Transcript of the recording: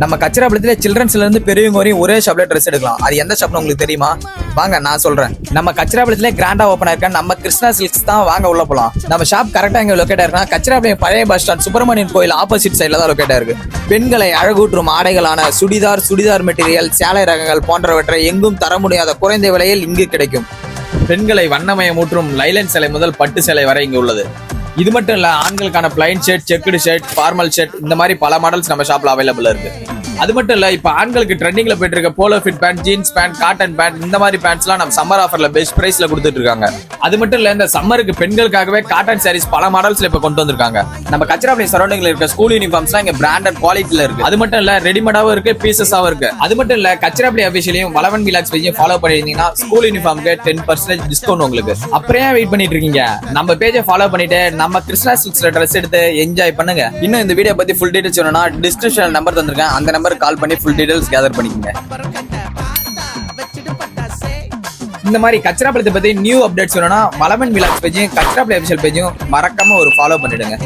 நம்ம கச்சிராபாளையத்துல சில்ட்ரன்ஸ்ல இருந்து பெரியவங்க வரையும் ஒரே ஷாப்ல ட்ரெஸ் எடுக்கலாம். அது எந்த ஷாப்னு உங்களுக்கு தெரியுமா? வாங்க நான் சொல்றேன். நம்ம கச்சிராபாளையத்துல கிராண்டா ஓப்பன் ஆயிருக்க நம்ம கிருஷ்ணா சில்க்ஸ் தான். வாங்க உள்ள போலாம். நம்ம ஷாப் கரெக்டா எங்க லொகேட் ஆயிருக்குன்னா கச்சிராபாளையம் பழைய பஸ் ஸ்டாண்ட் சுப்பிரமணியன் கோயில் ஆப்போசிட் சைட்ல தான் லொகேட் ஆயிருக்கு. பெண்களை அழகூற்றும் ஆடைகளான சுடிதார் மெட்டீரியல், சேலை ரகங்கள் போன்றவற்றை எங்கும் தர முடியாத குறைந்த விலையில் இங்கு கிடைக்கும். பெண்களை வண்ணமயமூற்றும் லைலன் சேலை முதல் பட்டு சேலை வரை இங்கு உள்ளது. இது மட்டும் இல்ல, ஆண்களுக்கான plain shirt, checked shirt, formal shirt, இந்த மாதிரி பல மாடல்ஸ் நம்ம ஷாப்ல அவைலபிள் இருக்கு. அது மட்டும் இல்ல, இப்ப ஆண்களுக்கு ட்ரெண்டிங்ல போயிட்டு இருக்க polo fit pant, jeans pant, cotton pant, இந்த மாதிரி பேண்ட்ஸ்லாம் நம்ம சம்மர் ஆஃபர்ல பெஸ்ட் பிரைஸ்ல கொடுத்துட்டு இருக்காங்க. அது மட்டும் இல்ல, இந்த சம்மருக்கு பெண்களுக்காகவே காட்டன் சாரீஸ் பல மாடல்ஸ்ல இப்ப கொண்டு வந்திருக்காங்க. நம்ம கச்சிராபாளையம் சரௌண்டிங்ல இருக்க ஸ்கூல் யூனிஃபார்ம்ஸ்லாம் இங்க பிராண்டட் குவாலிட்டில இருக்கு. அது மட்டும் இல்ல, ரெடிமேடாவும் இருக்கு, பீசஸாவும் இருக்கு. அது மட்டும் இல்ல, கச்சிராபாளையம் அபிஷியலையும் வளவன் விலாக்ஸ் பேஜையும் ஃபாலோ பண்ணிருந்தீங்கன்னா ஸ்கூல் யூனிஃபார்ம்க்கு 10% டிஸ்கவுண்ட் உங்களுக்கு. அப்புறம் வெயிட் பண்ணிட்டு இருக்கீங்க? நம்ம பேஜை ஃபாலோ பண்ணிட்டு நம்ம கிருஷ்ணா சில்க்ஸ்ல ட்ரெஸ் எடுத்து என்ஜாய் பண்ணுங்க. இன்னும் இந்த வீடியோ பத்தி ஃபுல் டீடைல்ஸ் வேணும்னா டிஸ்கிரிப்ஷன்ல நம்பர் தந்திருக்கேன். அந்த நம்பருக்கு கால் பண்ணி ஃபுல் டீடைல்ஸ் கேதர் பண்ணிக்கங்க. இந்த மாதிரி கச்சிராபாளையத்தை பத்தி நியூ அப்டேட்ஸ் வேணும்னா வளவன் விலாக்ஸ் பேஜையும் கச்சிராபாளையம் அபிஷியல் பேஜையும் மறக்காம ஒரு ஃபாலோ பண்ணிடுங்க.